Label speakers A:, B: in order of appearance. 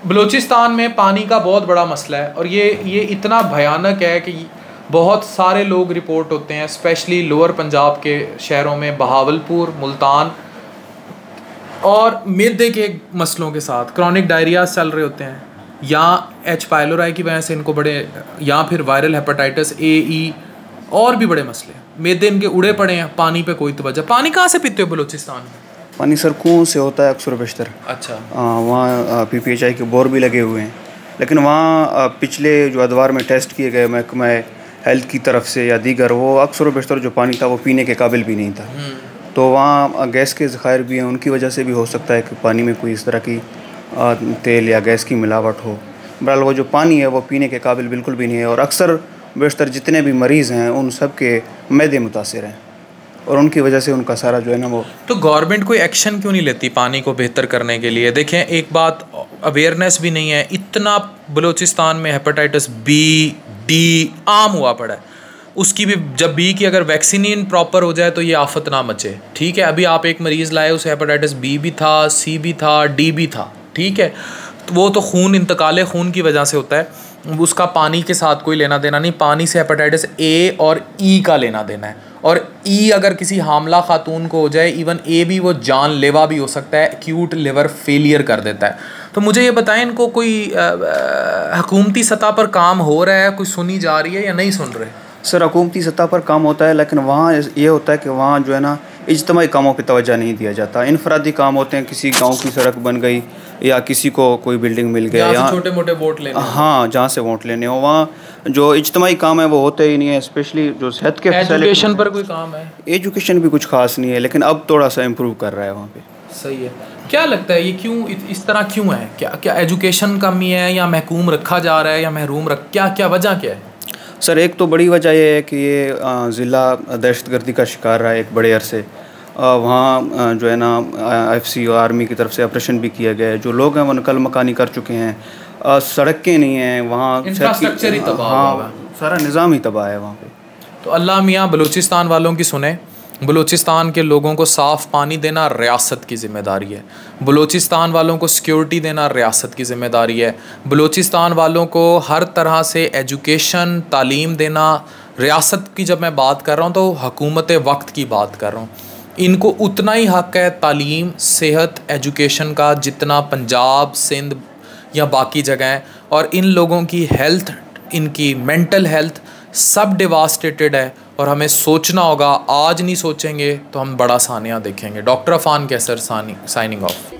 A: बलूचिस्तान में पानी का बहुत बड़ा मसला है और ये इतना भयानक है कि बहुत सारे लोग रिपोर्ट होते हैं, स्पेशली लोअर पंजाब के शहरों में, बहावलपुर, मुल्तान, और मैदे के मसलों के साथ क्रॉनिक डायरियाज चल रहे होते हैं, या एच पाइलोराई की वजह से इनको बड़े, या फिर वायरल हेपेटाइटिस ए, और भी बड़े मसले। मैदे इनके उड़े पड़े हैं, पानी पे कोई तवज्जो। पानी कहाँ से पीते हो बलूचिस्तान में?
B: पानी सर कुओं से होता है अक्सर बेशतर।
A: अच्छा।
B: वहाँ PPHI के बोर भी लगे हुए हैं, लेकिन वहाँ पिछले जो अदवार में टेस्ट किए गए महकमा हेल्थ की तरफ से या दीगर, वो अक्सर बेशतर जो पानी था वो पीने के काबिल भी नहीं था। तो वहाँ गैस के ज़खायर भी हैं, उनकी वजह से भी हो सकता है कि पानी में कोई इस तरह की तेल या गैस की मिलावट हो। बहरहाल वो जो पानी है वो पीने के काबिल बिल्कुल भी नहीं है, और अक्सर बेशतर जितने भी मरीज़ हैं उन सब के मैदे मुतासिर हैं, और उनकी वजह से उनका सारा जो है ना वो।
A: तो गवर्नमेंट कोई एक्शन क्यों नहीं लेती पानी को बेहतर करने के लिए? देखें, एक बात, अवेयरनेस भी नहीं है। इतना बलूचिस्तान में हेपेटाइटिस B, D आम हुआ पड़ा है। उसकी भी जब B की अगर वैक्सीन प्रॉपर हो जाए तो ये आफत ना मचे। ठीक है, अभी आप एक मरीज़ लाए, उसे हेपेटाइटिस B भी था, C भी था, D भी था। ठीक है, तो वो तो खून, इंतकाल खून की वजह से होता है, उसका पानी के साथ कोई लेना देना नहीं। पानी से हेपेटाइटिस A और E का लेना देना है, और E अगर किसी हामला खातून को हो जाए, इवन A भी, वो जानलेवा भी हो सकता है, एक्यूट लिवर फेलियर कर देता है। तो मुझे ये बताएं, इनको कोई हुकूमती सतह पर काम हो रहा है, कोई सुनी जा रही है या नहीं सुन रहे?
B: सर हुकूमती सतह पर काम होता है, लेकिन वहाँ ये होता है कि वहाँ जो है ना इज्तिमाई कामों पे तवज्जो नहीं दिया जाता। इनफरादी काम होते हैं, किसी गांव की सड़क बन गई या किसी को कोई बिल्डिंग मिल गया, या
A: छोटे मोटे वोट लेने,
B: हाँ जहाँ से वोट लेने हो, वहाँ जो इज्तिमाई काम है वो होते ही नहीं है। स्पेशली जो सेहत के
A: एजुकेशन पर कोई काम है?
B: एजुकेशन भी कुछ खास नहीं है, लेकिन अब थोड़ा सा इम्प्रूव कर रहा है वहाँ पे।
A: सही है। क्या लगता है ये क्यों इस तरह क्यों है? क्या एजुकेशन कमी है, या महकूम रखा जा रहा है, या महरूम क्या वजह क्या है?
B: सर एक तो बड़ी वजह यह है कि ये ज़िला दहशतगर्दी का शिकार रहा है एक बड़े अरसे। वहाँ जो है ना IFC और आर्मी की तरफ से ऑपरेशन भी किया गया है। जो लोग हैं वो नकल मकानी कर चुके हैं, सड़कें नहीं हैं वहाँ,
A: इंफ्रास्ट्रक्चर ही तबाह हुआ है,
B: सारा निज़ाम ही तबाह है वहाँ पे।
A: तो अल्लाह मियाँ बलूचिस्तान वालों की सुने। बलूचिस्तान के लोगों को साफ़ पानी देना रियासत की ज़िम्मेदारी है। बलूचिस्तान वालों को सिक्योरिटी देना रियासत की ज़िम्मेदारी है। बलूचिस्तान वालों को हर तरह से एजुकेशन, तालीम देना रियासत की, जब मैं बात कर रहा हूँ तो हुकूमत वक्त की बात कर रहा हूँ। इनको उतना ही हक़ है तालीम, सेहत, एजुकेशन का जितना पंजाब, सिंध या बाकी जगह हैं। और इन लोगों की हेल्थ, इनकी मेंटल हेल्थ सब डिवास्टेटेड है, और हमें सोचना होगा। आज नहीं सोचेंगे तो हम बड़ा सानिया देखेंगे। डॉक्टर अफान कैसर साइनिंग ऑफ।